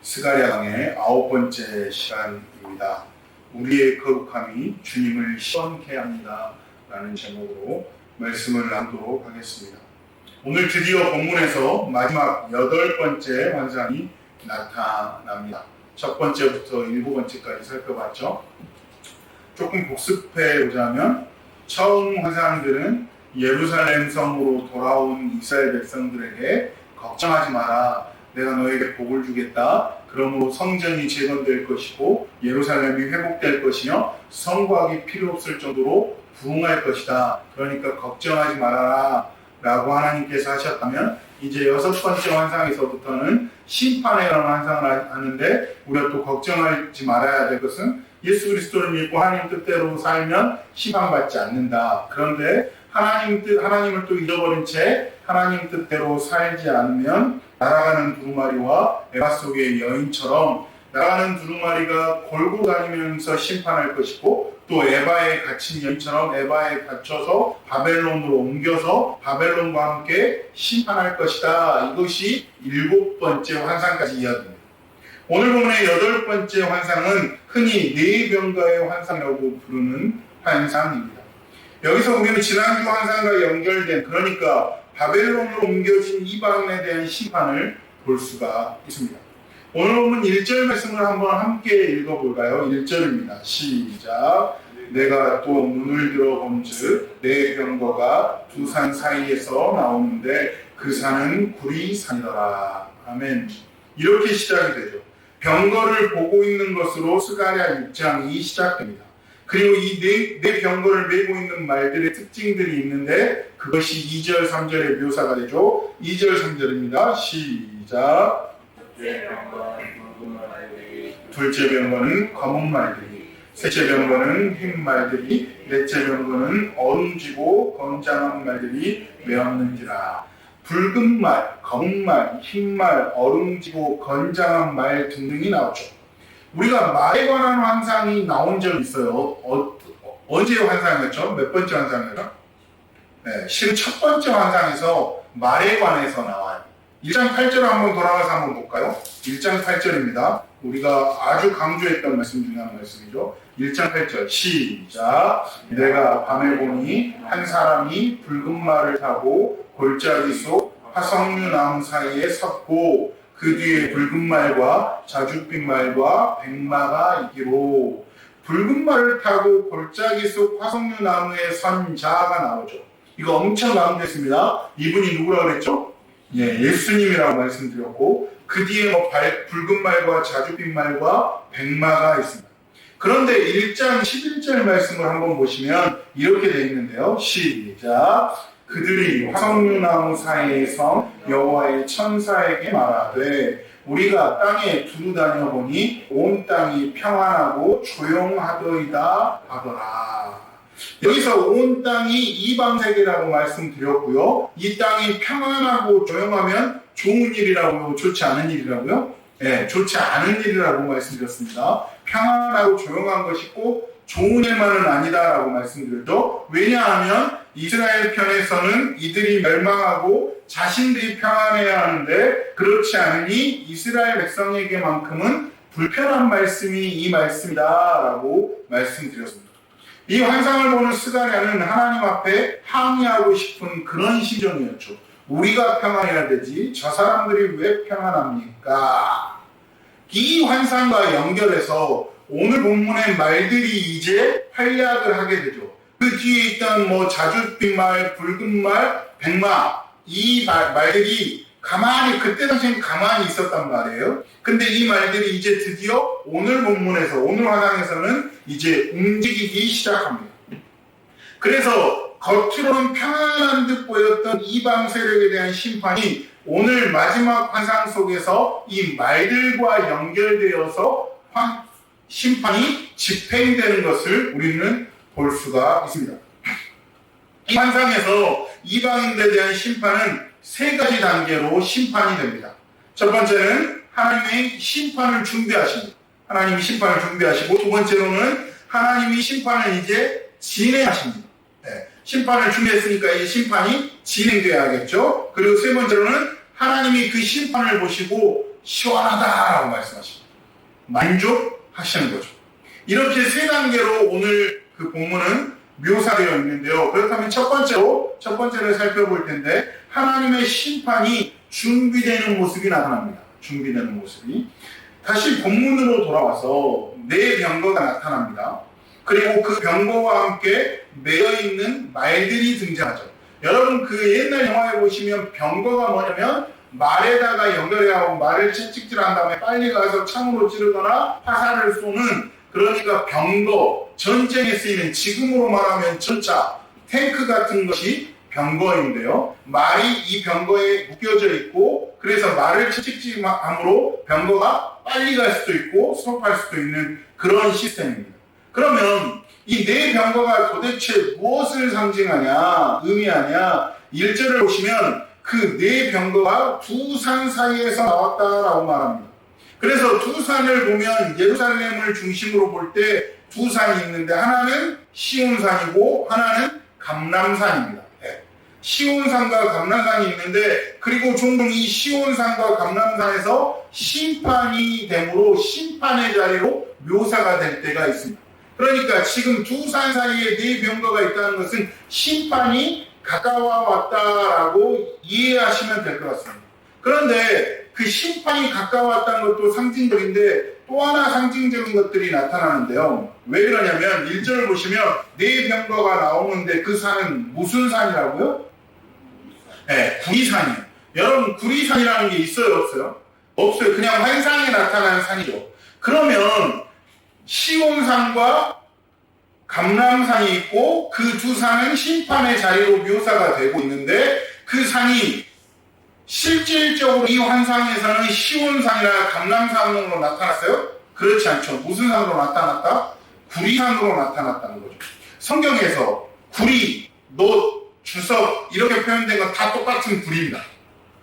스가랴 강의 9번째 시간입니다. 우리의 거룩함이 주님을 시원케 합니다 라는 제목으로 말씀을 나누도록 하겠습니다. 오늘 드디어 본문에서 마지막 8번째 환상이 나타납니다. 첫 번째부터 7번째까지 살펴봤죠. 조금 복습해 보자면 처음 환상들은 예루살렘 성으로 돌아온 이스라엘 백성들에게 걱정하지 마라, 내가 너에게 복을 주겠다. 그러므로 성전이 재건될 것이고 예루살렘이 회복될 것이며 성곽이 필요 없을 정도로 부흥할 것이다. 그러니까 걱정하지 말아라 라고 하나님께서 하셨다면, 이제 6번째 환상에서부터는 심판에 관한 환상을 하는데, 우리가 또 걱정하지 말아야 될 것은 예수 그리스도를 믿고 하나님 뜻대로 살면 심판받지 않는다. 그런데 하나님을 또 잊어버린 채 하나님 뜻대로 살지 않으면 날아가는 두루마리와 에바 속의 여인처럼 날아가는 두루마리가 골고 다니면서 심판할 것이고, 또 에바에 갇힌 여인처럼 에바에 갇혀서 바벨론으로 옮겨서 바벨론과 함께 심판할 것이다. 이것이 7번째 환상까지 이야기입니다. 오늘 본문의 8번째 환상은 흔히 뇌병가의 환상이라고 부르는 환상입니다. 여기서 우리는 지난주 환상과 연결된, 그러니까 바벨론으로 옮겨진 이방인에 대한 심판을 볼 수가 있습니다. 오늘 보면 1절 말씀을 한번 함께 읽어볼까요? 1절입니다. 시작. 내가 또 눈을 들어본즉 내 병거가 두 산 사이에서 나오는데 그 산은 구리산이더라. 아멘. 이렇게 시작이 되죠. 병거를 보고 있는 것으로 스가랴 6장이 시작됩니다. 그리고 이 네 병거를 메고 있는 말들의 특징들이 있는데, 그것이 2절, 3절의 묘사가 되죠. 2절, 3절입니다. 시작. 둘째 병거는 검은 말들이, 셋째 병거는 흰 말들이, 넷째 병거는 얼음지고 건장한 말들이 메었는지라. 붉은 말, 검은 말, 흰 말, 얼음지고 건장한 말 등등이 나오죠. 우리가 말에 관한 환상이 나온 적이 있어요. 언제 환상이었죠? 몇 번째 환상이었죠? 네, 실은 첫 번째 환상에서 말에 관해서 나와요. 1장 8절 한번 돌아가서 한번 볼까요? 1장 8절입니다. 우리가 아주 강조했던 말씀 중에 한 말씀이죠. 1장 8절 시작. 내가 밤에 보니 한 사람이 붉은 말을 타고 골짜기 속 화석류 나무 사이에 섰고, 그 뒤에 붉은 말과 자줏빛 말과 백마가 있기로. 붉은 말을 타고 골짜기 속 화석류 나무에 선 자가 나오죠. 이거 엄청 강조했습니다. 이분이 누구라고 그랬죠? 예수님이라고 말씀드렸고, 그 뒤에 붉은 말과 자줏빛 말과 백마가 있습니다. 그런데 1장 11절 말씀을 한번 보시면 이렇게 되어 있는데요. 시작. 그들이 화석류 나무 사이에서 여호와의 천사에게 말하되 우리가 땅에 두루 다녀보니 온 땅이 평안하고 조용하더이다 하더라. 여기서 온 땅이 이방세계라고 말씀드렸고요. 이 땅이 평안하고 조용하면 좋은 일이라고요? 좋지 않은 일이라고요? 네, 좋지 않은 일이라고 말씀드렸습니다. 평안하고 조용한 것이 꼭 좋은 일만은 아니다라고 말씀드렸죠. 왜냐하면 이스라엘 편에서는 이들이 멸망하고 자신들이 평안해야 하는데, 그렇지 않으니 이스라엘 백성에게만큼은 불편한 말씀이 이 말씀이다라고 말씀드렸습니다. 이 환상을 보는 스가랴는 하나님 앞에 항의하고 싶은 그런 심정이었죠. 우리가 평안해야 되지 저 사람들이 왜 평안합니까? 이 환상과 연결해서 오늘 본문의 말들이 이제 활약을 하게 되죠. 그 뒤에 있던 자줏빛 말, 붉은 말, 백마, 이 말들이 그때 당시엔 가만히 있었단 말이에요. 근데 이 말들이 이제 드디어 오늘 본문에서, 오늘 환상에서는 이제 움직이기 시작합니다. 그래서 겉으로는 평안한 듯 보였던 이방 세력에 대한 심판이 오늘 마지막 환상 속에서 이 말들과 연결되어서 심판이 집행되는 것을 우리는 볼 수가 있습니다. 이 환상에서 이방인들에 대한 심판은 3가지 단계로 심판이 됩니다. 첫 번째는 하나님의 심판을 준비하십니다. 하나님이 심판을 준비하시고, 두 번째로는 하나님이 심판을 이제 진행하십니다. 네, 심판을 준비했으니까 이 심판이 진행되어야겠죠. 그리고 세 번째로는 하나님이 그 심판을 보시고 시원하다라고 말씀하십니다. 만족하시는 거죠. 이렇게 세 단계로 오늘 그 본문은 묘사되어 있는데요. 그렇다면 첫 번째를 살펴볼 텐데, 하나님의 심판이 준비되는 모습이 나타납니다. 준비되는 모습이. 다시 본문으로 돌아와서 네 병거가 나타납니다. 그리고 그 병거와 함께 매여있는 말들이 등장하죠. 여러분 그 옛날 영화에 보시면 병거가 뭐냐면 말에다가 연결해야 하고 말을 채찍질한 다음에 빨리 가서 창으로 찌르거나 화살을 쏘는, 그러니까 병거, 전쟁에 쓰이는, 지금으로 말하면 전차, 탱크 같은 것이 병거인데요. 말이 이 병거에 묶여져 있고, 그래서 말을 채찍질함으로 병거가 빨리 갈 수도 있고 스톱할 수도 있는 그런 시스템입니다. 그러면 이 네 병거가 도대체 무엇을 상징하냐, 의미하냐, 1절을 보시면 그 네 병거가 두 산 사이에서 나왔다라고 말합니다. 그래서 두 산을 보면 예루살렘을 중심으로 볼 때 두 산이 있는데, 하나는 시온산이고 하나는 감람산입니다. 시온산과 감람산이 있는데, 그리고 종종 이 시온산과 감람산에서 심판이 되므로 심판의 자리로 묘사가 될 때가 있습니다. 그러니까 지금 두 산 사이에 네 병거가 있다는 것은 심판이 가까워 왔다라고 이해하시면 될 것 같습니다. 그런데 그 심판이 가까웠다는 것도 상징적인데, 또 하나 상징적인 것들이 나타나는데요. 왜 그러냐면 1절을 보시면 네 병거가 나오는데 그 산은 무슨 산이라고요? 네, 구리산이에요. 여러분 구리산이라는 게 있어요, 없어요? 없어요. 그냥 환상에 나타나는 산이죠. 그러면 시온산과 감람산이 있고 그 두 산은 심판의 자리로 묘사가 되고 있는데, 그 산이 실질적으로 이 환상에서는 시온산이나 감람산으로 나타났어요? 그렇지 않죠. 무슨 산으로 나타났다? 구리산으로 나타났다는 거죠. 성경에서 구리, 놋, 주석 이렇게 표현된 건 다 똑같은 구리입니다.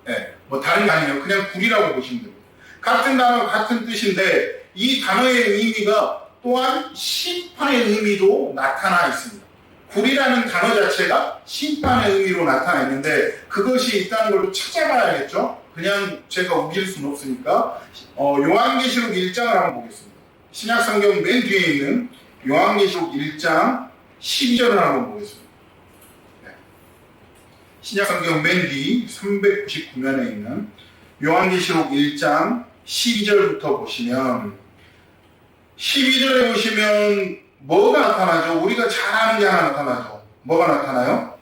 네, 뭐 다른 게 아니에요. 그냥 구리라고 보시면 됩니다. 같은 단어, 같은 뜻인데 이 단어의 의미가 또한 심판의 의미도 나타나 있습니다. 구리라는 단어 자체가 심판의 의미로 나타나 있는데, 그것이 있다는 걸 찾아봐야겠죠? 그냥 제가 우길 수는 없으니까. 요한계시록 1장을 한번 보겠습니다. 신약성경 맨 뒤에 있는 요한계시록 1장 12절을 한번 보겠습니다. 네. 신약성경 맨 뒤 399면에 있는 요한계시록 1장 12절부터 보시면, 12절에 보시면 뭐가 나타나죠? 우리가 잘 아는 게 하나 나타나죠. 뭐가 나타나요?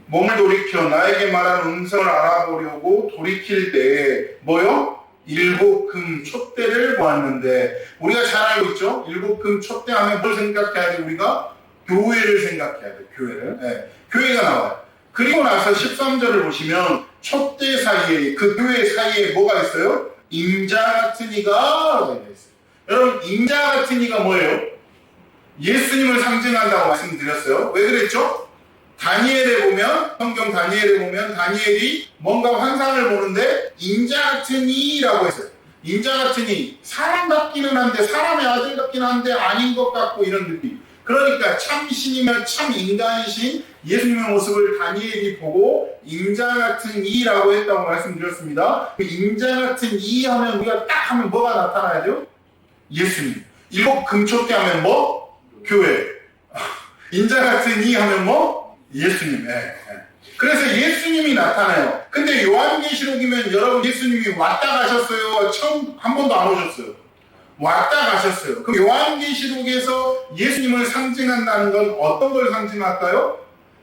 몸을 돌이켜 나에게 말한 음성을 알아보려고 돌이킬 때 뭐요? 일곱 금 촛대를 보았는데, 우리가 잘 알고 있죠? 일곱 금 촛대 하면 뭘 생각해야 돼? 우리가 교회를 생각해야 돼. 교회를. 네. 교회가 나와요. 그리고 나서 13절을 보시면 촛대 사이에, 그 교회 사이에 뭐가 있어요? 임자 같은 이가 있어요. 여러분 임자 같은 이가 뭐예요? 예수님을 상징한다고 말씀드렸어요. 왜 그랬죠? 다니엘에 보면, 성경 다니엘에 보면 다니엘이 뭔가 환상을 보는데 임자 같은 이라고 했어요. 임자 같은 이, 사람 같기는 한데, 사람의 아들 같기는 한데 아닌 것 같고, 이런 느낌. 그러니까 참 신이면 참 인간이신 예수님의 모습을 다니엘이 보고 임자 같은 이라고 했다고 말씀드렸습니다. 그 임자 같은 이 하면 우리가 딱 하면 뭐가 나타나야죠? 예수님. 일곱 금초대 하면 뭐? 교회. 인자 같은 이 하면 뭐? 예수님. 그래서 예수님이 나타나요. 근데 요한계시록이면 여러분 예수님이 왔다 가셨어요? 처음 한 번도 안 오셨어요. 왔다 가셨어요. 그럼 요한계시록에서 예수님을 상징한다는 건 어떤 걸 상징할까요?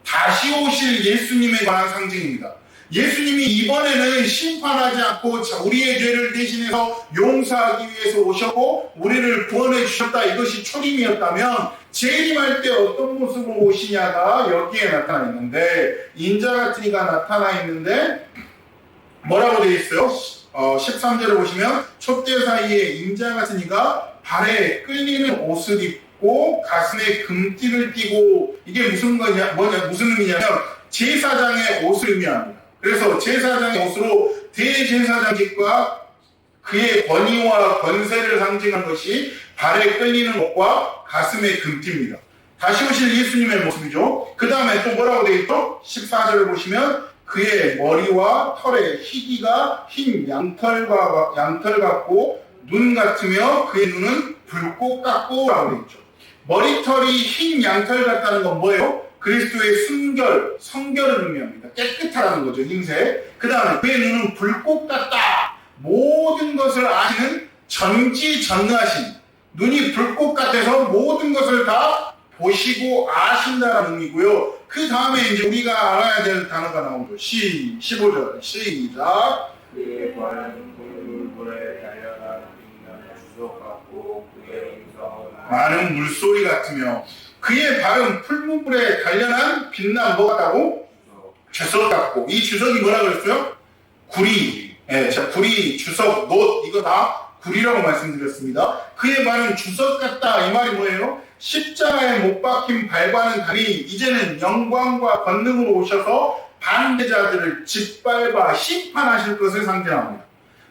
다시 오실 예수님에 관한 상징입니다. 예수님이 이번에는 심판하지 않고 우리의 죄를 대신해서 용서하기 위해서 오셨고 우리를 구원해 주셨다. 이것이 초림이었다면 재림할 때 어떤 모습으로 오시냐가 여기에 나타나 있는데, 인자 같은 이가 나타나 있는데 뭐라고 되어 있어요? 13절을 보시면 촛대 사이에 인자 같은 이가 발에 끌리는 옷을 입고 가슴에 금띠를 띠고, 이게 무슨 의미냐면 제사장의 옷을 의미합니다. 그래서 제사장의 옷으로 대제사장직과 그의 권위와 권세를 상징한 것이 발에 끌리는 옷과 가슴에 금띠입니다. 다시 오실 예수님의 모습이죠. 그 다음에 또 뭐라고 되어 있죠? 14절을 보시면 그의 머리와 털의 희기가 흰 양털 같고 눈 같으며 그의 눈은 불꽃 같고 라고 되어 있죠. 머리털이 흰 양털 같다는 건 뭐예요? 그리스도의 성결을 의미합니다. 깨끗하다는 거죠. 흰색. 그 다음에 그의 눈은 불꽃 같다. 모든 것을 아시는 전지전능하신, 눈이 불꽃 같아서 모든 것을 다 보시고 아신다는 의미고요. 그 다음에 이제 우리가 알아야 될 단어가 나오죠. 15절 시작. 그의 발은 물에 달려난 빛나는 주석 같고 그의 음성은 많은 물소리 같으며 그의 발은 풀무불에 단련한 빛난 뭐 같다고? 주석 같고. 이 주석이 뭐라 그랬어요? 구리. 예, 자, 구리, 주석, 놋 이거 다 구리라고 말씀드렸습니다. 그의 발은 주석 같다. 이 말이 뭐예요? 십자가에 못 박힌 발과는 달리 이제는 영광과 권능으로 오셔서 반대자들을 짓밟아 심판하실 것을 상징합니다.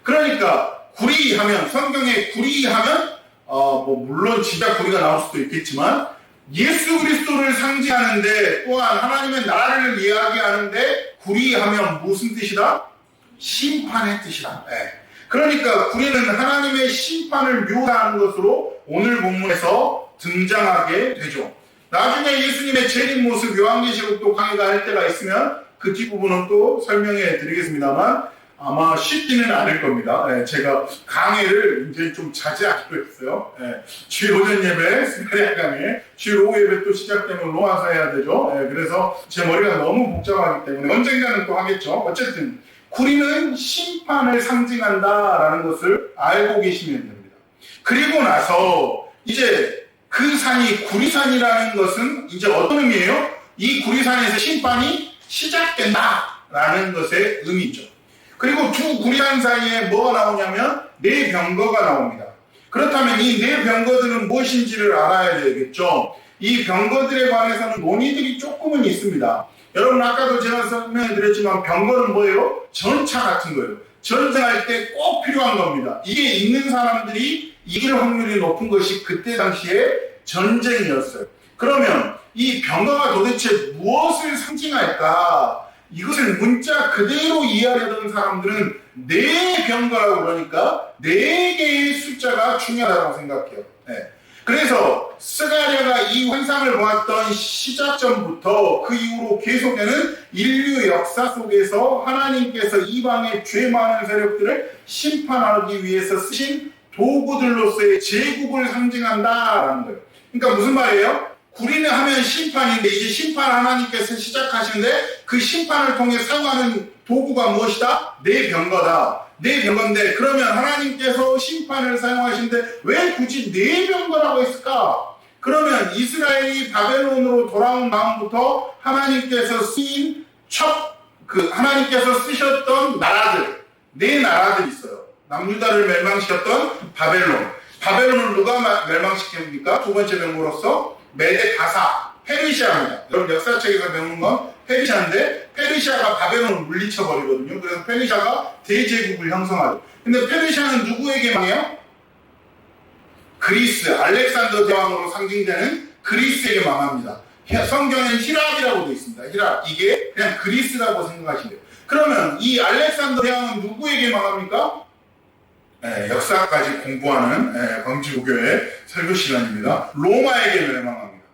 그러니까 구리하면, 성경에 구리하면 물론 진짜 구리가 나올 수도 있겠지만 예수 그리스도를 상징하는데, 또한 하나님의 나라를 이야기하는데 구리하면 무슨 뜻이다? 심판의 뜻이다. 네. 그러니까 구리는 하나님의 심판을 묘사하는 것으로 오늘 본문에서 등장하게 되죠. 나중에 예수님의 재림 모습 요한계시록도 강의가 할 때가 있으면 그 뒷부분은 또 설명해 드리겠습니다만 아마 쉽지는 않을 겁니다. 네, 제가 강의를 이제 좀 자제하기로 했어요. 네, 주일 오전 예배, 스페리아 강의, 주일 오후 예배 또 시작되면 로마서 해야 되죠. 네, 그래서 제 머리가 너무 복잡하기 때문에 언젠가는 또 하겠죠. 어쨌든 구리는 심판을 상징한다라는 것을 알고 계시면 됩니다. 그리고 나서 이제 그 산이 구리산이라는 것은 이제 어떤 의미예요? 이 구리산에서 심판이 시작된다라는 것의 의미죠. 그리고 두 구리산 사이에 뭐가 나오냐면 네 병거가 나옵니다. 그렇다면 이 네 병거들은 무엇인지를 알아야 되겠죠. 이 병거들에 관해서는 논의들이 조금은 있습니다. 여러분 아까도 제가 설명해 드렸지만 병거는 뭐예요? 전차 같은 거예요. 전쟁할 때 꼭 필요한 겁니다. 이게 있는 사람들이 이길 확률이 높은 것이 그때 당시에 전쟁이었어요. 그러면 이 병거가 도대체 무엇을 상징할까? 이것을 문자 그대로 이해하려던 사람들은 네 병거라고 그러니까 네 개의 숫자가 중요하다고 생각해요. 네. 그래서 스가랴가 이 환상을 보았던 시작점부터 그 이후로 계속되는 인류 역사 속에서 하나님께서 이방의 죄 많은 세력들을 심판하기 위해서 쓰신 도구들로서의 제국을 상징한다라는 거예요. 그러니까 무슨 말이에요? 구리는 하면 심판인데 이제 심판 하나님께서 시작하시는데 그 심판을 통해 사용하는 도구가 무엇이다? 네 병거다. 네 병거인데 그러면 하나님께서 심판을 사용하시는데 왜 굳이 네 병거라고 했을까? 그러면 이스라엘이 바벨론으로 돌아온 다음부터 하나님께서 쓰인 하나님께서 쓰셨던 나라들, 네 나라들이 있어요. 남유다를 멸망시켰던 바벨론을 누가 멸망시킵니까? 두 번째 병거로서 메데 가사, 페르시아입니다. 여러분 역사책에서 배우는 건 페르시아인데 페르시아가 바벨론을 물리쳐 버리거든요. 그래서 페르시아가 대제국을 형성하죠. 근데 페르시아는 누구에게 망해요? 그리스, 알렉산더 대왕으로 상징되는 그리스에게 망합니다. 성경에는 히랍이라고 되어 있습니다. 히랍, 이게 그냥 그리스라고 생각하시면 돼요. 그러면 이 알렉산더 대왕은 누구에게 망합니까? 역사까지 공부하는 광주교회 설교 시간입니다. 로마에게 멸망합니다.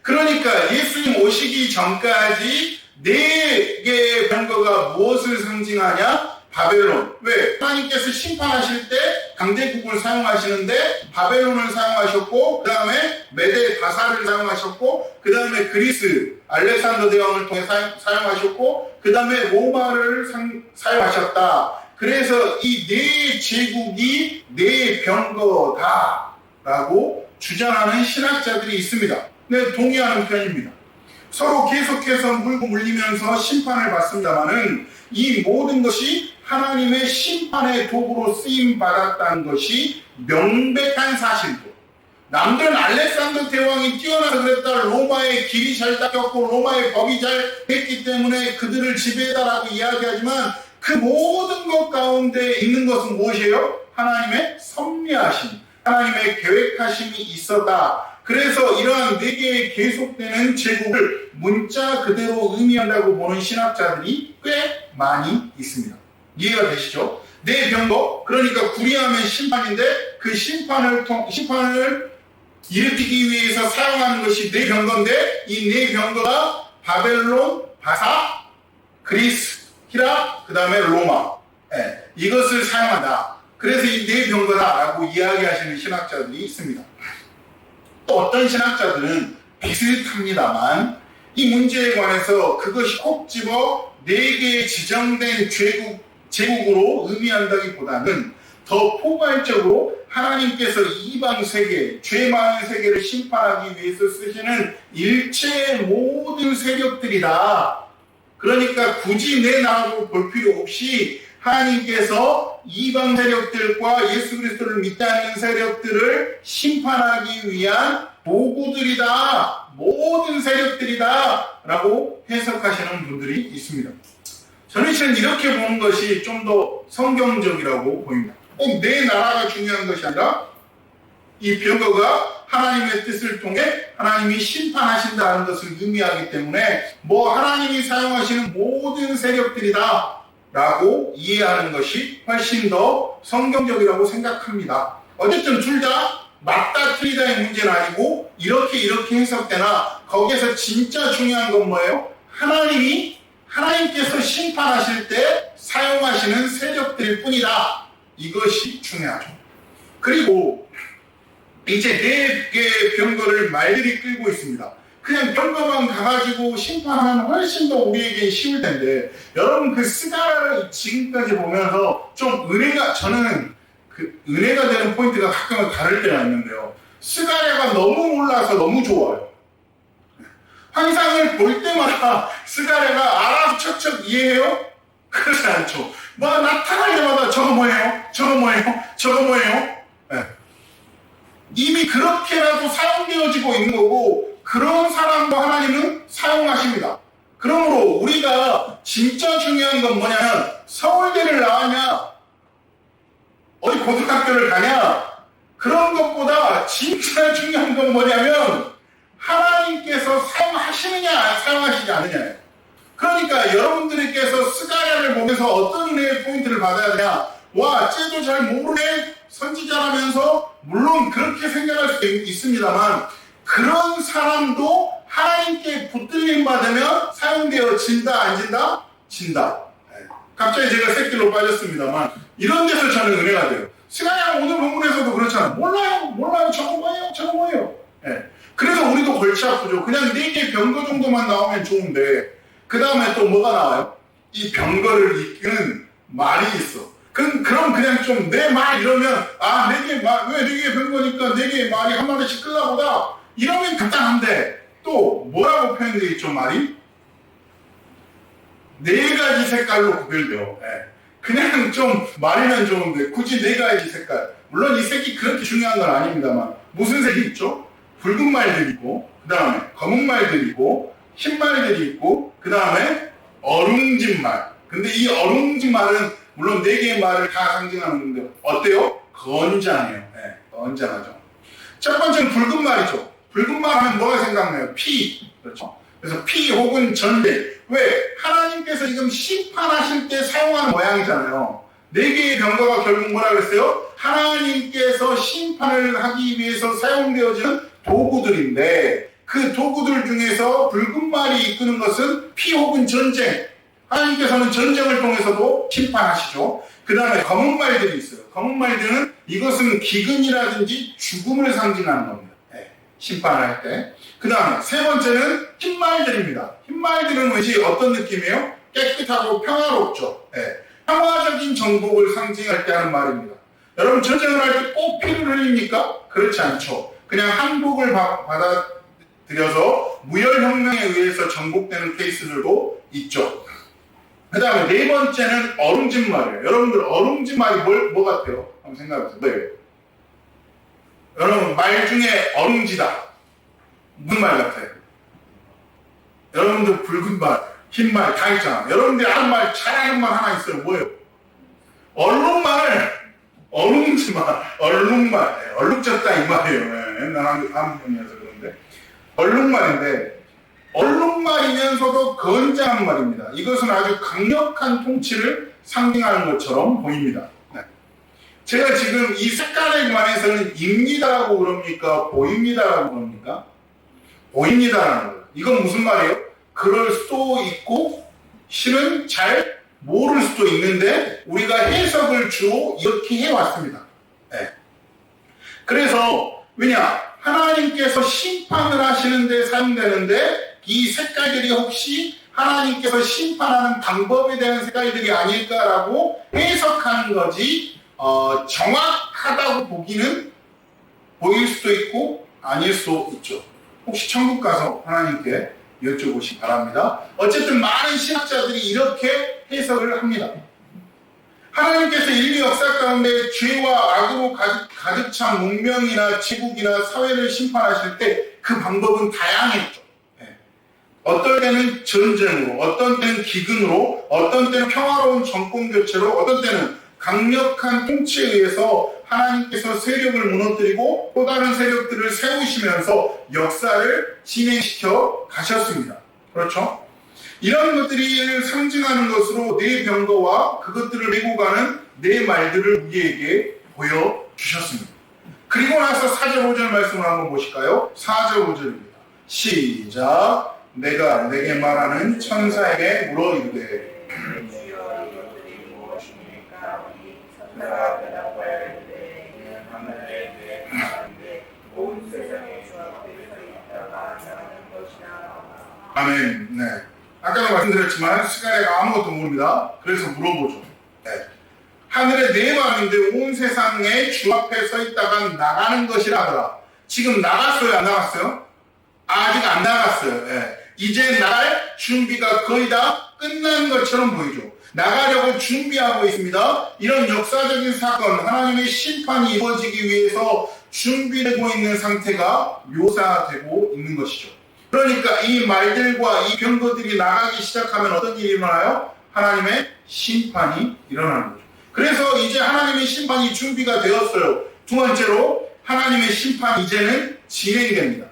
그러니까 예수님 오시기 전까지 네 개의 병거가 무엇을 상징하냐? 바벨론. 왜? 하나님께서 심판하실 때 강대국을 사용하시는데 바벨론을 사용하셨고 그 다음에 메데 가사를 사용하셨고 그 다음에 그리스 알렉산더 대왕을 통해 사용하셨고 그 다음에 로마를 사용하셨다. 그래서 이 네 제국이 네 병거다라고 주장하는 신학자들이 있습니다. 네, 동의하는 편입니다. 서로 계속해서 물고 물리면서 심판을 받습니다만은 이 모든 것이 하나님의 심판의 도구로 쓰임 받았다는 것이 명백한 사실이고, 남들은 알렉산더 대왕이 뛰어나서 그랬다, 로마의 길이 잘 닦였고 로마의 법이 잘 됐기 때문에 그들을 지배해다라고 이야기하지만 그 모든 것 가운데 있는 것은 무엇이에요? 하나님의 섭리하심, 하나님의 계획하심이 있었다. 그래서 이러한 4개의 계속되는 제국을 문자 그대로 의미한다고 보는 신학자들이 꽤 많이 있습니다. 이해가 되시죠? 네 병거, 그러니까 구리하면 심판인데 그 심판을 일으키기 위해서 사용하는 것이 네 병거인데 이 네 병거가 바벨론, 바사, 그리스, 히라, 그 다음에 로마, 이것을 사용한다. 그래서 이 네 병거다라고 이야기하시는 신학자들이 있습니다. 또 어떤 신학자들은 비슷합니다만 이 문제에 관해서 그것이 콕 집어 4개의 지정된 제국으로 의미한다기보다는 더 포괄적으로 하나님께서 이방 세계, 죄 많은 세계를 심판하기 위해서 쓰시는 일체의 모든 세력들이다. 그러니까 굳이 내 나라로 볼 필요 없이 하나님께서 이방 세력들과 예수 그리스도를 믿지 않는 세력들을 심판하기 위한 도구들이다. 모든 세력들이다. 라고 해석하시는 분들이 있습니다. 저는 실은 이렇게 보는 것이 좀 더 성경적이라고 보입니다. 꼭 내 나라가 중요한 것이 아니라 이 병거가 하나님의 뜻을 통해 하나님이 심판하신다는 것을 의미하기 때문에 하나님이 사용하시는 모든 세력들이다 라고 이해하는 것이 훨씬 더 성경적이라고 생각합니다. 어쨌든 둘 다 맞다 틀리다의 문제는 아니고 이렇게 해석되나 거기에서 진짜 중요한 건 뭐예요? 하나님께서 심판하실 때 사용하시는 세력들일 뿐이다. 이것이 중요하죠. 그리고 이제 4개의 병거를 말들이 끌고 있습니다. 그냥 병거만 가가지고 심판하면 훨씬 더 우리에게 쉬울 텐데 여러분 그 스가랴를 지금까지 보면서 좀 저는 그 은혜가 되는 포인트가 가끔은 다를 때가 있는데요. 스가랴가 너무 몰라서 너무 좋아요. 환상을 볼 때마다 스가랴가 알아서 척척 이해해요? 그렇지 않죠. 나타날 때마다 저거 뭐예요? 네. 이미 그렇게라도 사용되어지고 있는 거고 그런 사람도 하나님은 사용하십니다. 그러므로 우리가 진짜 중요한 건 뭐냐면 서울대를 나왔냐 어디 고등학교를 가냐 그런 것보다 진짜 중요한 건 뭐냐면 하나님께서 사용하시느냐 사용하시지 않느냐예요. 그러니까 여러분들께서 스가랴를 보면서 어떤 은혜의 포인트를 받아야 되냐. 쟤도 잘 모르네 선지자라면서 물론 그렇게 생각할 수 있습니다만 그런 사람도 하나님께 붙들림 받으면 사용되어진다 안 진다? 진다. 갑자기 제가 새길로 빠졌습니다만 이런 데서 저는 은혜가 돼요. 스가랴 오늘 본문에서도 그렇잖아요. 몰라요 저거 뭐예요. 그래서 우리도 골치 아프죠. 그냥 4개 병거 정도만 나오면 좋은데 그 다음에 또 뭐가 나와요? 이 병거를 이끄는 말이 있어. 그럼 그냥 좀 내 말 이러면 4개 말, 왜 4개 병거니까 4개의 말이 한 마리씩 끌라보다 이러면 간단한데 또 뭐라고 표현되어 있죠 말이? 4가지 색깔로 구별돼요. 그냥 좀 말이면 좋은데 굳이 4가지 색깔. 물론 이 색이 그렇게 중요한 건 아닙니다만 무슨 색이 있죠? 붉은 말들이 있고 그 다음에 검은 말들이 있고 흰 말들이 있고 그 다음에 어룽진 말. 근데 이 어룽진 말은 물론 4개의 말을 다 상징하는데 어때요? 건장해요. 건장하죠. 첫 번째는 붉은 말이죠. 붉은 말 하면 뭐가 생각나요? 피. 그렇죠. 그래서 피 혹은 전쟁. 왜? 하나님께서 지금 심판하실 때 사용하는 모양이잖아요. 4개의 병거가 결국 뭐라 그랬어요? 하나님께서 심판을 하기 위해서 사용되어지는 도구들인데 그 도구들 중에서 붉은 말이 이끄는 것은 피 혹은 전쟁. 하나님께서는 전쟁을 통해서도 심판하시죠. 그 다음에 검은 말들이 있어요. 검은 말들은 이것은 기근이라든지 죽음을 상징하는 겁니다. 심판할 때. 그 다음에 세 번째는 흰 말들입니다. 흰 말들은 왠지 어떤 느낌이에요? 깨끗하고 평화롭죠. 평화적인 정복을 상징할 때 하는 말입니다. 여러분 전쟁을 할 때 꼭 피를 흘립니까? 그렇지 않죠. 그냥 한복을 받아들여서 무혈혁명에 의해서 정복되는 케이스들도 있죠. 그 다음에 4번째는 어룽진 말이에요. 여러분들 어룽진 말이 뭐 같아요? 한번 생각해보세요. 뭐예요? 여러분 말 중에 어룽지다. 무슨 말 같아요? 여러분들 붉은 말, 흰 말 다 있잖아. 여러분들이 아는 말, 잘하는 말 하나 있어요. 뭐예요? 언론말. 얼룩말, 얼룩졌다 이 말이에요. 옛날 한국분이어서 그런데 얼룩말인데 얼룩말이면서도 건장한 말입니다. 이것은 아주 강력한 통치를 상징하는 것처럼 보입니다. 네. 제가 지금 이 색깔에 관해서는 입니다라고 그럽니까? 보입니다라고 그럽니까? 보입니다라는 거예요. 이건 무슨 말이에요? 그럴 수도 있고 실은 잘 모를 수도 있는데 우리가 해석을 주로 이렇게 해왔습니다. 네. 그래서 왜냐? 하나님께서 심판을 하시는데 사용되는데 이 색깔들이 혹시 하나님께서 심판하는 방법에 대한 색깔들이 아닐까라고 해석하는 거지 정확하다고 보기는 보일 수도 있고 아닐 수도 있죠. 혹시 천국 가서 하나님께 여쭤보시기 바랍니다. 어쨌든 많은 신학자들이 이렇게 해석을 합니다. 하나님께서 인류 역사 가운데 죄와 악으로 가득 찬 문명이나 제국이나 사회를 심판하실 때 그 방법은 다양했죠. 어떤 때는 전쟁으로, 어떤 때는 기근으로, 어떤 때는 평화로운 정권 교체로, 어떤 때는 강력한 통치에 의해서 하나님께서 세력을 무너뜨리고 또 다른 세력들을 세우시면서 역사를 진행시켜 가셨습니다. 그렇죠? 이런 것들을 상징하는 것으로 네 병거와 그것들을 메고 가는 네 말들을 우리에게 보여주셨습니다. 그리고 나서 4절 5절 말씀을 한번 보실까요? 4절 5절입니다. 시작. 내가 내게 말하는 천사에게 물어 이르되 아멘. 네. 아까도 말씀드렸지만 시간에가 아무것도 모릅니다. 그래서 물어보죠. 네. 하늘의 네 마음인데 온 세상에 주 앞에 서 있다가 나가는 것이라 하더라. 지금 나갔어요? 안 나갔어요? 아직 안 나갔어요. 네. 이제 나갈 준비가 거의 다 끝난 것처럼 보이죠. 나가려고 준비하고 있습니다. 이런 역사적인 사건, 하나님의 심판이 이루어지기 위해서 준비되고 있는 상태가 묘사되고 있는 것이죠. 그러니까 이 말들과 이 병거들이 나가기 시작하면 어떤 일이 일어나요? 하나님의 심판이 일어나는 거죠. 그래서 이제 하나님의 심판이 준비가 되었어요. 두 번째로 하나님의 심판이 이제는 진행됩니다.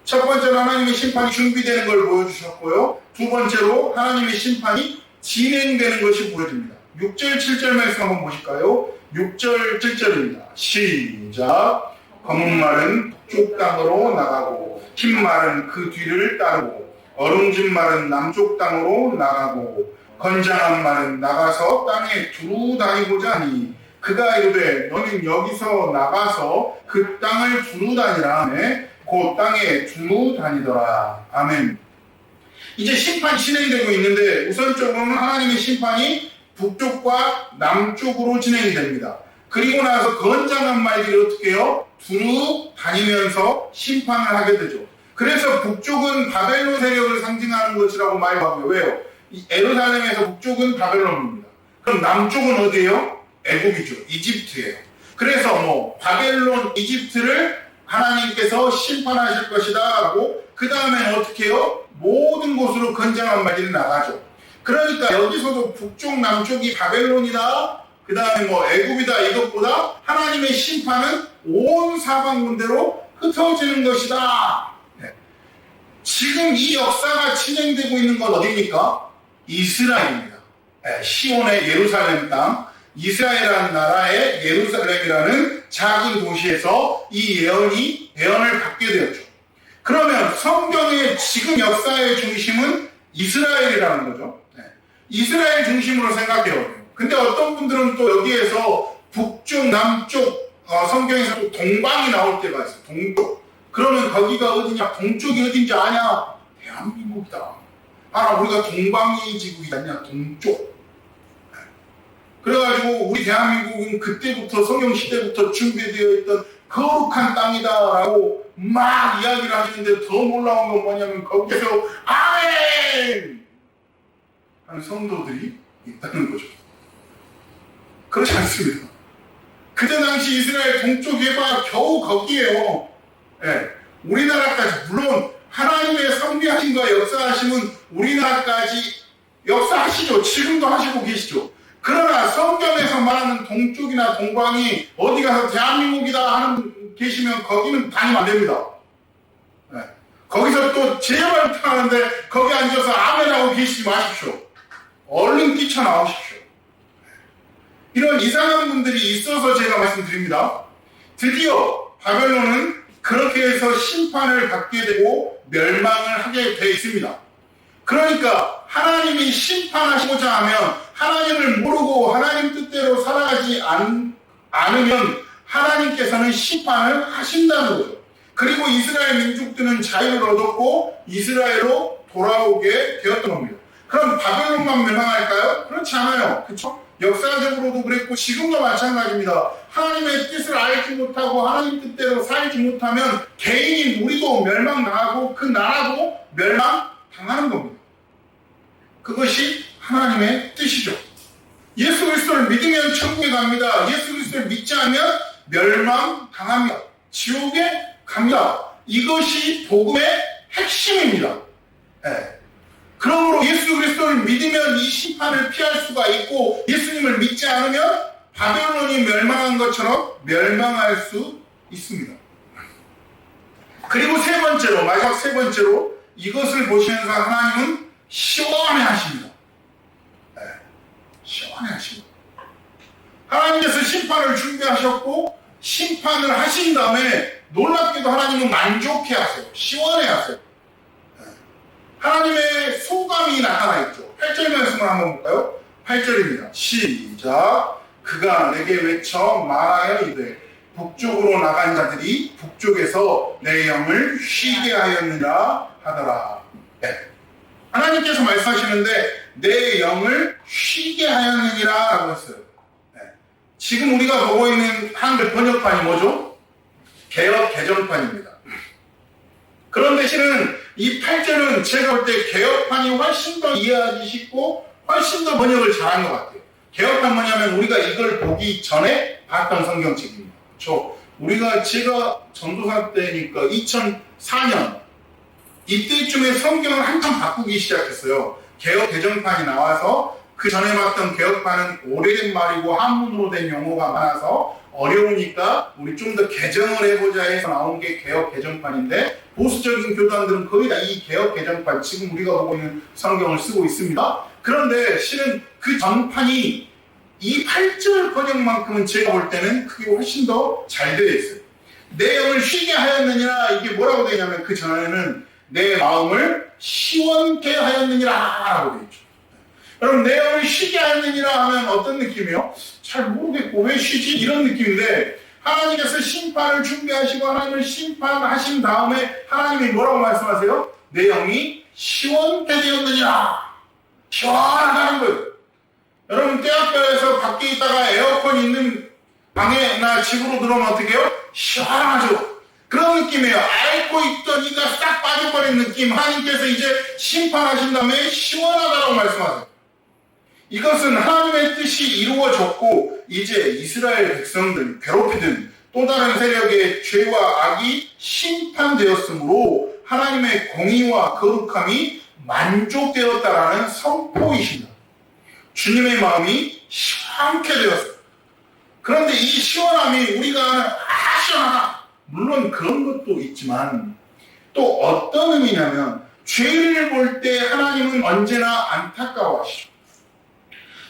첫 번째로 하나님의 심판이 준비되는 걸 보여주셨고요. 두 번째로 하나님의 심판이 진행되는 것이 보여집니다. 6절 7절 말씀 한번 보실까요? 6절 7절입니다. 시작. 검은 말은 북쪽 땅으로 나가고 흰 말은 그 뒤를 따르고 어룽진 말은 남쪽 땅으로 나가고 건장한 말은 나가서 땅에 두루 다니고자 하니 그가 이르되 너는 여기서 나가서 그 땅을 두루 다니라. 그 땅에 두루 다니더라. 아멘. 이제 심판이 진행되고 있는데 우선적으로는 하나님의 심판이 북쪽과 남쪽으로 진행이 됩니다. 그리고 나서 건장한 말들이 어떻게 해요? 두루 다니면서 심판을 하게 되죠. 그래서 북쪽은 바벨론 세력을 상징하는 것이라고 말하고요. 왜요? 이 예루살렘에서 북쪽은 바벨론입니다. 그럼 남쪽은 어디예요? 애굽이죠. 이집트예요. 그래서 바벨론, 이집트를 하나님께서 심판하실 것이다 라고 그 다음에는 어떻게 해요? 모든 곳으로 건장한 말들이 나가죠. 그러니까 여기서도 북쪽, 남쪽이 바벨론이다, 그 다음에 애굽이다 이것보다 하나님의 심판은 온 사방군대로 흩어지는 것이다. 네. 지금 이 역사가 진행되고 있는 건 어디입니까? 이스라엘입니다. 네. 시온의 예루살렘 땅, 이스라엘이라는 나라의 예루살렘이라는 작은 도시에서 이 예언을 받게 되었죠. 그러면 성경의 지금 역사의 중심은 이스라엘이라는 거죠. 네. 이스라엘 중심으로 생각해요. 근데 어떤 분들은 또 여기에서 북쪽, 남쪽, 성경에서 또 동방이 나올 때가 있어요. 동쪽. 그러면 거기가 어디냐? 동쪽이 어딘지 아냐? 대한민국이다. 우리가 동방이 지국이 아니냐? 동쪽. 그래가지고 우리 대한민국은 그때부터 성경 시대부터 준비되어 있던 거룩한 땅이다라고 막 이야기를 하시는데 더 놀라운 건 뭐냐면 거기서 아멘! 하는 성도들이 있다는 거죠. 그렇지 않습니다. 그때 당시 이스라엘 동쪽에봐 겨우 거기에요. 네. 우리나라까지 물론 하나님의 섭리하심과 역사하심은 우리나라까지 역사하시죠. 지금도 하시고 계시죠. 그러나 성경에서 말하는 동쪽이나 동방이 어디 가서 대한민국이다 하는 계시면 거기는 다니면 안 됩니다. 네. 거기서 또 제발 부탁하는데 거기 앉아서 아멘하고 계시지 마십시오. 얼른 뛰쳐나오십시오. 이런 이상한 분들이 있어서 제가 말씀드립니다. 드디어 바벨론은 그렇게 해서 심판을 받게 되고 멸망을 하게 되어 있습니다. 그러니까 하나님이 심판하시고자 하면 하나님을 모르고 하나님 뜻대로 살아가지 않으면 하나님께서는 심판을 하신다는 거죠. 그리고 이스라엘 민족들은 자유를 얻었고 이스라엘로 돌아오게 되었던 겁니다. 그럼 바벨론만 멸망할까요? 그렇지 않아요. 그렇죠? 역사적으로도 그랬고 지금도 마찬가지입니다. 하나님의 뜻을 알지 못하고 하나님 뜻대로 살지 못하면 개인인 우리도 멸망당하고 그 나라도 멸망당하는 겁니다. 그것이 하나님의 뜻이죠. 예수 그리스도를 믿으면 천국에 갑니다. 예수 그리스도를 믿지 않으면 멸망당합니다. 지옥에 갑니다. 이것이 복음의 핵심입니다. 네. 그러므로 예수 그리스도를 믿으면 이 심판을 피할 수가 있고 예수님을 믿지 않으면 바벨론이 멸망한 것처럼 멸망할 수 있습니다. 그리고 세 번째로, 마지막 세 번째로 이것을 보시면서 하나님은 시원해 하십니다. 네, 시원해 하십니다. 하나님께서 심판을 준비하셨고 심판을 하신 다음에 놀랍게도 하나님은 만족해 하세요. 시원해 하세요. 네. 하나님의 소감이 나타나 있죠. 8절 말씀을 한번 볼까요? 8절입니다. 시작. 그가 내게 외쳐 말하여 이르되 북쪽으로 나간 자들이 북쪽에서 내 영을 쉬게 하였느니라 하더라. 네. 하나님께서 말씀하시는데 내 영을 쉬게 하였느니라 라고 했어요. 네. 지금 우리가 보고 있는 한글 번역판이 뭐죠? 개역 개정판입니다. 그런데 실은 이 8절은 제가 볼 때 개역판이 훨씬 더 이해하기 쉽고 훨씬 더 번역을 잘한 것 같아요. 개역판 뭐냐면 우리가 이걸 보기 전에 봤던 성경책입니다. 그렇죠? 제가 전도사 때니까 2004년 이때쯤에 성경을 한참 바꾸기 시작했어요. 개역 개정판이 나와서 그 전에 봤던 개역판은 오래된 말이고 한문으로 된 용어가 많아서 어려우니까 우리 좀 더 개정을 해보자 해서 나온 게 개역 개정판인데 보수적인 교단들은 거의 다 이 개역 개정판 지금 우리가 보고 있는 성경을 쓰고 있습니다. 그런데 실은 그 전판이 이 8절 번역만큼은 제가 볼 때는 그게 훨씬 더 잘 되어 있어요. 내 영을 쉬게 하였느니라 이게 뭐라고 되냐면 그 전에는 내 마음을 시원케 하였느니라 라고 되어 있죠. 여러분 내 영을 쉬게 하였느니라 하면 어떤 느낌이요? 잘 모르겠고 왜 쉬지? 이런 느낌인데 하나님께서 심판을 준비하시고 하나님을 심판하신 다음에 하나님이 뭐라고 말씀하세요? 내 영이 시원케 되었느니라. 시원하다는 거예요. 여러분 대학교에서 밖에 있다가 에어컨 있는 방에나 집으로 들어오면 어떻게 해요? 시원하죠. 그런 느낌이에요. 앓고 있던 이가 싹 빠져버린 느낌. 하나님께서 이제 심판하신 다음에 시원하다라고 말씀하세요. 이것은 하나님의 뜻이 이루어졌고 이제 이스라엘 백성들 괴롭히든 또 다른 세력의 죄와 악이 심판되었으므로 하나님의 공의와 거룩함이 만족되었다라는 선포이십니다. 주님의 마음이 시원케 되었어요. 그런데 이 시원함이 우리가 시원하다. 물론 그런 것도 있지만 또 어떤 의미냐면 죄를 볼 때 하나님은 언제나 안타까워하시죠.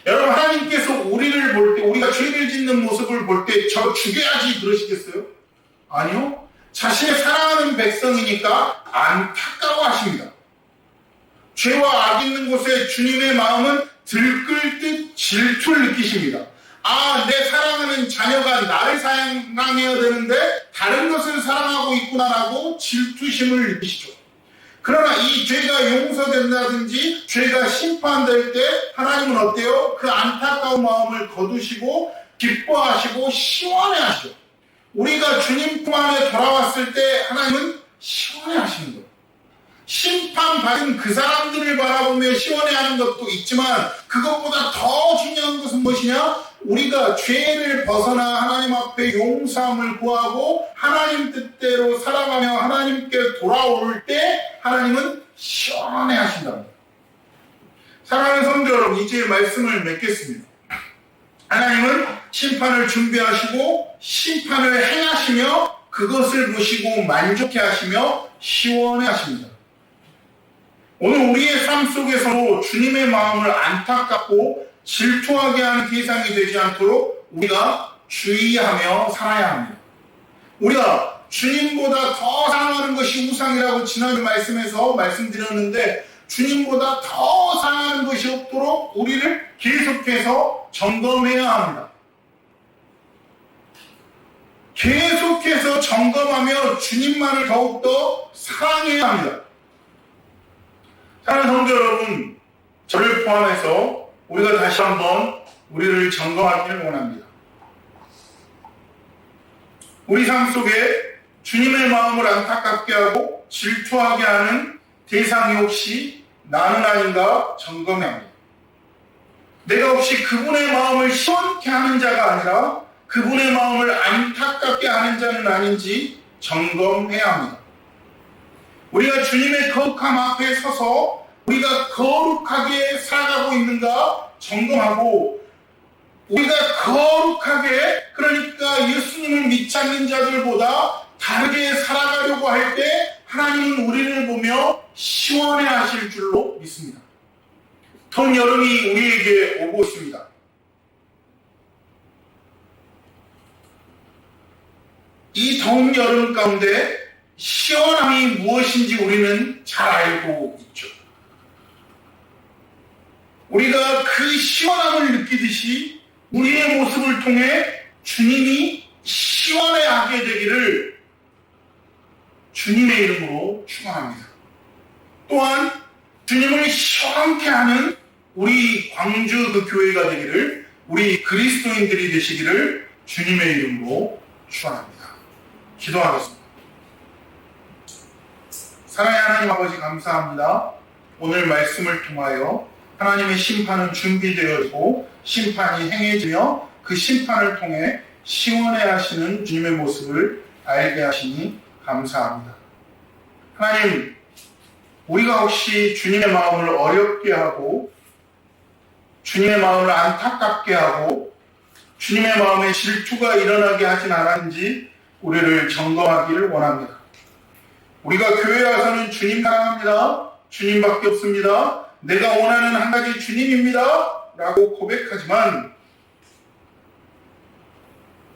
여러분 하나님께서 우리를 볼 때 우리가 죄를 짓는 모습을 볼 때 저 죽여야지 그러시겠어요? 아니요. 자신의 사랑하는 백성이니까 안타까워하십니다. 죄와 악 있는 곳에 주님의 마음은 들끓 듯 질투를 느끼십니다. 아, 내 사랑하는 자녀가 나를 사랑해야 되는데 다른 것을 사랑하고 있구나라고 질투심을 느끼시죠. 그러나 이 죄가 용서된다든지 죄가 심판될 때 하나님은 어때요? 그 안타까운 마음을 거두시고 기뻐하시고 시원해하시죠. 우리가 주님 품 안에 돌아왔을 때 하나님은 시원해하시는 거예요. 심판받은 그 사람들을 바라보며 시원해하는 것도 있지만 그것보다 더 중요한 것은 무엇이냐? 우리가 죄를 벗어나 하나님 앞에 용서함을 구하고 하나님 뜻대로 살아가며 하나님께 돌아올 때 하나님은 시원해 하신답니다. 사랑하는 성도 여러분, 이제 말씀을 맺겠습니다. 하나님은 심판을 준비하시고 심판을 행하시며 그것을 보시고 만족해 하시며 시원해 하십니다. 오늘 우리의 삶 속에서도 주님의 마음을 안타깝고 질투하게 하는 대상이 되지 않도록 우리가 주의하며 살아야 합니다. 우리가 주님보다 더 사랑하는 것이 우상이라고 지난 말씀에서 말씀드렸는데 주님보다 더 사랑하는 것이 없도록 우리를 계속해서 점검해야 합니다. 계속해서 점검하며 주님만을 더욱더 사랑해야 합니다. 사랑하는 성도 여러분, 저를 포함해서 우리가 다시 한번 우리를 점검하기를 원합니다. 우리 삶 속에 주님의 마음을 안타깝게 하고 질투하게 하는 대상이 혹시 나는 아닌가 점검해야 합니다. 내가 혹시 그분의 마음을 시원케 하는 자가 아니라 그분의 마음을 안타깝게 하는 자는 아닌지 점검해야 합니다. 우리가 주님의 거룩함 앞에 서서 우리가 거룩하게 살아가고 있는가 점검하고 우리가 거룩하게 그러니까 예수님을 믿지 않는 자들보다 다르게 살아가려고 할 때 하나님은 우리를 보며 시원해 하실 줄로 믿습니다. 더운 여름이 우리에게 오고 있습니다. 이 더운 여름 가운데 시원함이 무엇인지 우리는 잘 알고 있죠. 우리가 그 시원함을 느끼듯이 우리의 모습을 통해 주님이 시원해하게 되기를 주님의 이름으로 축원합니다. 또한 주님을 시원케 하는 우리 광주 그 교회가 되기를 우리 그리스도인들이 되시기를 주님의 이름으로 축원합니다. 기도하겠습니다. 사랑의 하나님 아버지 감사합니다. 오늘 말씀을 통하여 하나님의 심판은 준비되어지고 심판이 행해지며 그 심판을 통해 시원해 하시는 주님의 모습을 알게 하시니 감사합니다. 하나님, 우리가 혹시 주님의 마음을 어렵게 하고 주님의 마음을 안타깝게 하고 주님의 마음에 질투가 일어나게 하진 않았는지 우리를 점검하기를 원합니다. 우리가 교회에 와서는 주님 사랑합니다. 주님밖에 없습니다. 내가 원하는 한 가지 주님입니다. 라고 고백하지만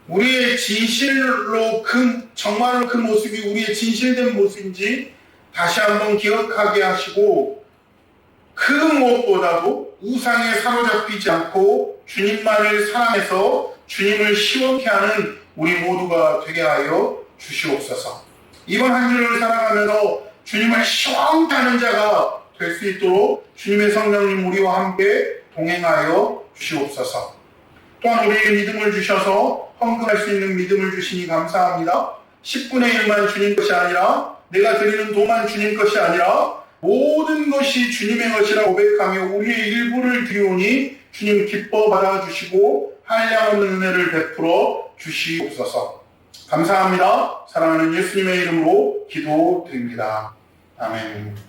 우리의 진실로 정말로 그 모습이 우리의 진실된 모습인지 다시 한번 기억하게 하시고 그 무엇보다도 우상에 사로잡히지 않고 주님만을 사랑해서 주님을 시원케 하는 우리 모두가 되게 하여 주시옵소서. 이번 한 주를 살아가면서 주님을 시원케 하는 자가 될 수 있도록 주님의 성령님 우리와 함께 동행하여 주시옵소서. 또한 우리에게 믿음을 주셔서 헌금할 수 있는 믿음을 주시니 감사합니다. 10분의 1만 주님 것이 아니라 내가 드리는 도만 주님 것이 아니라 모든 것이 주님의 것이라 고백하며 우리의 일부를 드리오니 주님 기뻐 받아주시고 한량없는 은혜를 베풀어 주시옵소서. 감사합니다. 사랑하는 예수님의 이름으로 기도드립니다. 아멘.